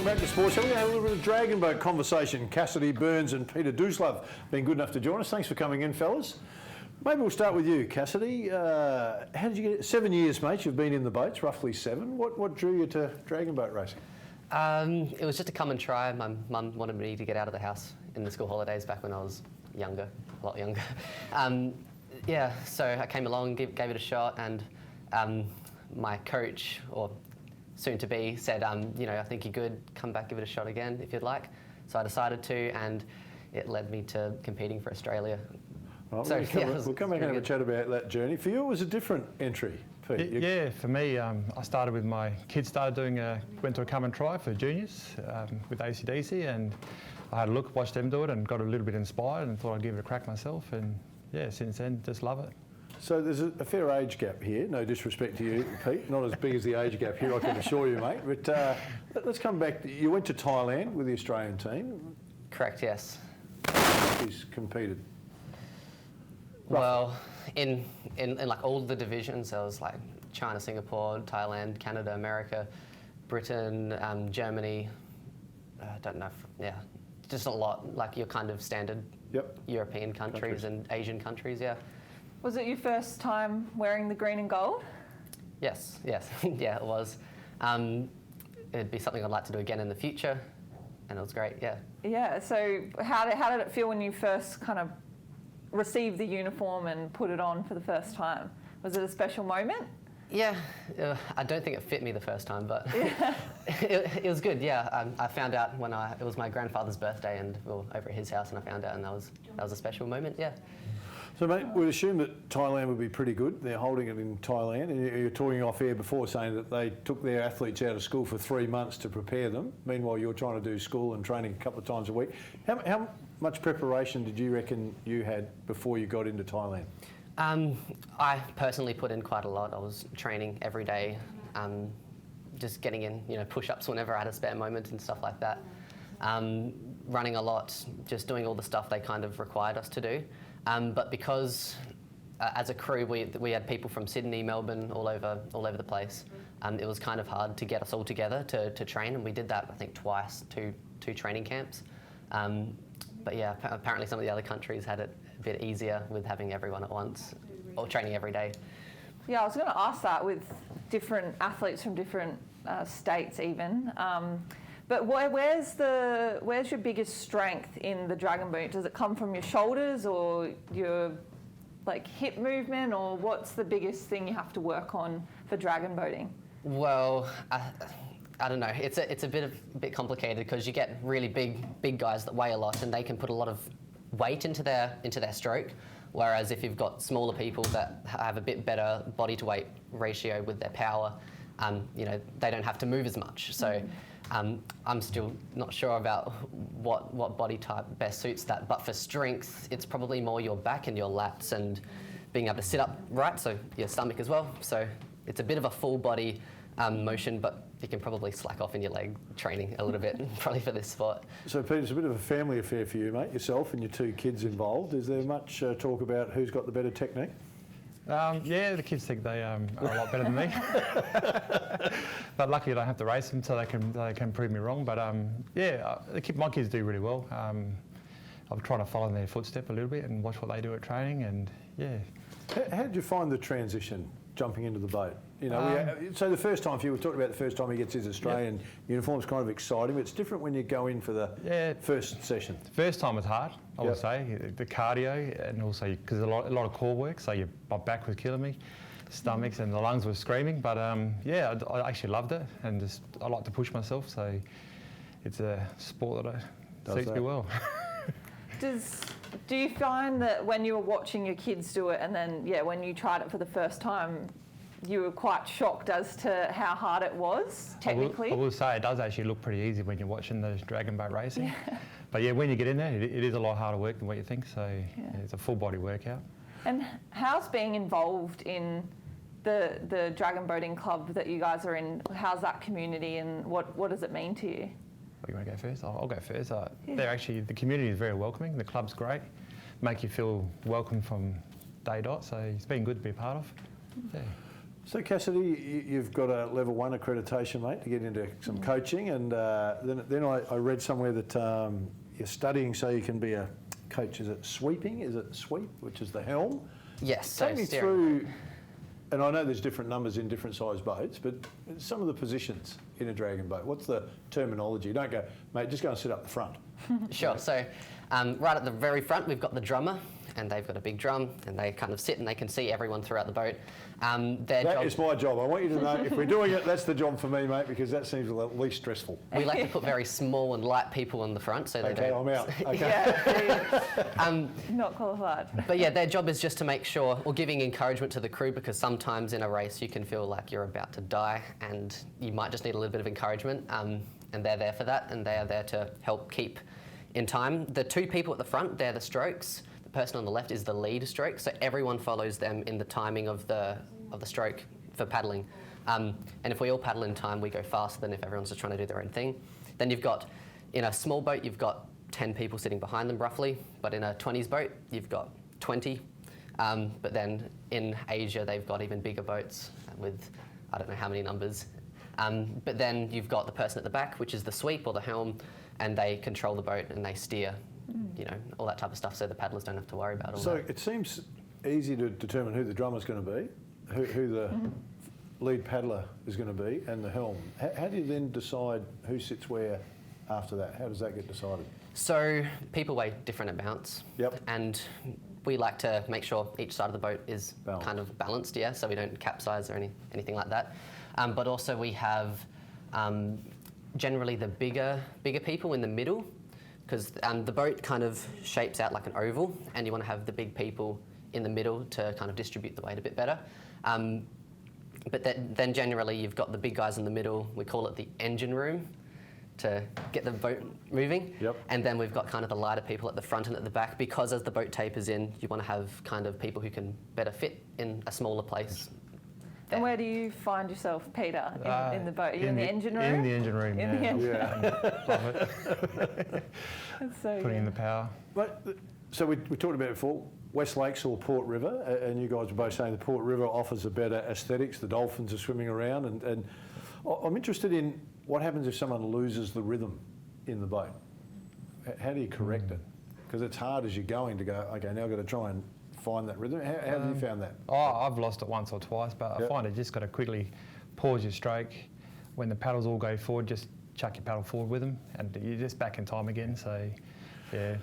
Welcome back to Sports. We're going to have a little bit of Dragonboat conversation. Cassidy, Burns and Peter Duhoslav been good enough to join us. Thanks for coming in, fellas. Maybe we'll start with you, Cassidy. How did you get it? 7 years, mate, you've been in the boats, roughly 7. What drew you to Dragonboat racing? It was just to come and try. My mum wanted me to get out of the house in the school holidays back when I was younger, a lot younger. Yeah, so I came along, gave it a shot, and my coach, or soon-to-be, said, you know, I think you're good, come back, give it a shot again if you'd like. So I decided to, and it led me to competing for Australia. Right, So, we'll come back and have a chat about that journey. For you, it was a different entry, Pete. Yeah, for me, I started with my kids went to a come and try for juniors with ACDC, and I had a look, watched them do it, and got a little bit inspired, and thought I'd give it a crack myself. And yeah, since then, just love it. So there's a fair age gap here. No disrespect to you, Pete. Not as big as the age gap here, I can assure you, mate. But let's come back. You went to Thailand with the Australian team. Correct, yes. He's competed. Well, in like all the divisions, there was like China, Singapore, Thailand, Canada, America, Britain, Germany. I don't know. Yeah, just a lot. Like your kind of standard European countries and Asian countries. Yeah. Was it your first time wearing the green and gold? Yes. Yeah, it was. It'd be something I'd like to do again in the future, and it was great. Yeah. Yeah. So how did it feel when you first kind of received the uniform and put it on for the first time? Was it a special moment? Yeah, I don't think it fit me the first time, but it was good. Yeah, I found out when it was my grandfather's birthday, and we were over at his house, and I found out, and that was a special moment. Yeah. So, mate, we'd assume that Thailand would be pretty good. They're holding it in Thailand, and you're talking off air before saying that they took their athletes out of school for 3 months to prepare them. Meanwhile, you're trying to do school and training a couple of times a week. How much preparation did you reckon you had before you got into Thailand? I personally put in quite a lot. I was training every day, just getting in, push-ups whenever I had a spare moment and stuff like that. Running a lot, just doing all the stuff they kind of required us to do. But because as a crew we had people from Sydney, Melbourne, all over the place, it was kind of hard to get us all together to train, and we did that I think twice, two training camps. But yeah, apparently some of the other countries had it a bit easier with having everyone at once or training every day. Yeah, I was going to ask that with different athletes from different states even. But where's your biggest strength in the Dragonboat? Does it come from your shoulders or your hip movement, or what's the biggest thing you have to work on for Dragonboating? Well, I don't know. It's a bit complicated because you get really big guys that weigh a lot, and they can put a lot of weight into their stroke. Whereas if you've got smaller people that have a bit better body to weight ratio with their power, they don't have to move as much. So. I'm still not sure about what body type best suits that, but for strength, it's probably more your back and your lats and being able to sit up right, so your stomach as well. So it's a bit of a full body motion, but you can probably slack off in your leg training a little bit, probably for this sport. So Pete, it's a bit of a family affair for you, mate, yourself and your 2 kids involved. Is there much talk about who's got the better technique? Yeah, the kids think they are a lot better than me. But luckily I don't have to race them, so they can prove me wrong. But yeah, my kids do really well. I'm trying to follow in their footstep a little bit and watch what they do at training, and yeah. How did you find the transition jumping into the boat? So the first time, if you were talking about the first time he gets his Australian uniform, it's kind of exciting, but it's different when you go in for the first session. The first time was hard, I would say. The cardio, and also because a lot of core work, so my back was killing me, stomachs and the lungs were screaming. But yeah, I actually loved it, and I like to push myself, so it's a sport that suits me well. Do you find that when you were watching your kids do it, and then when you tried it for the first time, you were quite shocked as to how hard it was technically? I will say it does actually look pretty easy when you're watching the Dragonboat racing. Yeah. But yeah, when you get in there, it is a lot harder work than what you think. So it's a full body workout. And how's being involved in the Dragonboating club that you guys are in? How's that community, and what does it mean to you? You want to go first? I'll go first. The community is very welcoming. The club's great. Make you feel welcome from day dot. So it's been good to be a part of. Yeah. So Cassidy, you've got a level 1 accreditation, mate, to get into some coaching, and then I read somewhere that you're studying so you can be a coach. Is it sweeping? Is it sweep, which is the helm? Yes. So Take me through, and I know there's different numbers in different size boats, but some of the positions in a dragon boat. What's the terminology? Don't go, mate, just go and sit up the front. Sure. So right at the very front, we've got the drummer, and they've got a big drum, and they kind of sit and they can see everyone throughout the boat. That is my job. I want you to know, if we're doing it, that's the job for me, mate, because that seems the least stressful. We like to put very small and light people on the front so they don't... I'm out. Okay. Yeah, not qualified. But yeah, their job is just to make sure, or giving encouragement to the crew, because sometimes in a race you can feel like you're about to die and you might just need a little bit of encouragement, and they're there for that, and they are there to help keep in time. The two people at the front, they're the strokes. The person on the left is the lead stroke, so everyone follows them in the timing of the stroke for paddling. And if we all paddle in time, we go faster than if everyone's just trying to do their own thing. Then you've got, in a small boat, you've got 10 people sitting behind them roughly, but in a 20s boat, you've got 20. But then in Asia, they've got even bigger boats with, I don't know how many numbers. But then you've got the person at the back, which is the sweep or the helm, and they control the boat and they steer, you know, all that type of stuff, so the paddlers don't have to worry about all that. So it seems easy to determine who the drummer's going to be, who the lead paddler is going to be, and the helm. How do you then decide who sits where after that? How does that get decided? So people weigh different amounts. Yep. And we like to make sure each side of the boat is Balanced. kind of balanced, yeah, so we don't capsize or anything like that. But also we have generally the bigger people in the middle, because the boat kind of shapes out like an oval, and you want to have the big people in the middle to kind of distribute the weight a bit better. But then generally you've got the big guys in the middle. We call it the engine room to get the boat moving. Yep. And then we've got kind of the lighter people at the front and at the back, because as the boat tapers in, you want to have kind of people who can better fit in a smaller place. And where do you find yourself, Peter, in the boat? Are you in the engine room? In the engine room, In the engine yeah. Love it. That's so Putting in good. the power. But, so we talked about it before, West Lakes or Port River, and you guys were both saying the Port River offers a better aesthetics, the dolphins are swimming around, and I'm interested in what happens if someone loses the rhythm in the boat. How do you correct it? Because it's hard as you're going to go, okay, now I've got to try and find that rhythm. How have you found that? Oh, I've lost it once or twice, but Yep. I find you just got to quickly pause your stroke. When the paddles all go forward, just chuck your paddle forward with them, and you're just back in time again. So, yeah.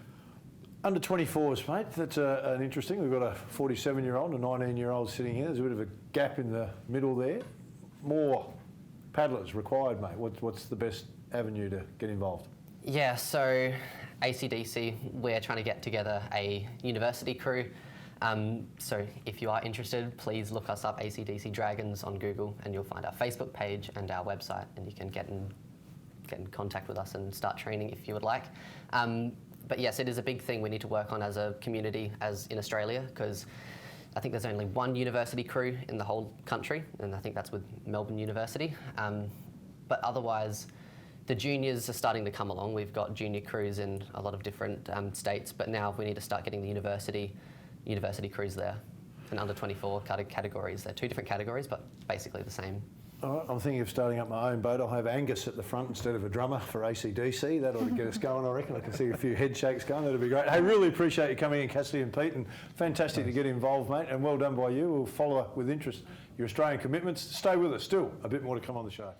Under 24s, mate, that's an interesting. We've got a 47-year-old and a 19-year-old sitting here. There's a bit of a gap in the middle there. More paddlers required, mate. What's the best avenue to get involved? Yeah, so ACDC, we're trying to get together a university crew. So if you are interested, please look us up, ACDC Dragons, on Google, and you'll find our Facebook page and our website, and you can get in contact with us and start training if you would like. But yes, it is a big thing we need to work on as a community, as in Australia, because I think there's only one university crew in the whole country, and I think that's with Melbourne University. But otherwise, the juniors are starting to come along. We've got junior crews in a lot of different states, but now we need to start getting the university crews there. And under 24 categories. They're two different categories, but basically the same. All right, I'm thinking of starting up my own boat. I'll have Angus at the front instead of a drummer for ACDC. That ought to get us going, I reckon. I can see a few head shakes going. That'd be great. Hey, really appreciate you coming in, Cassidy and Pete, and fantastic to get involved, mate, and well done by you. We'll follow with interest your Australian commitments. Stay with us. Still a bit more to come on the show.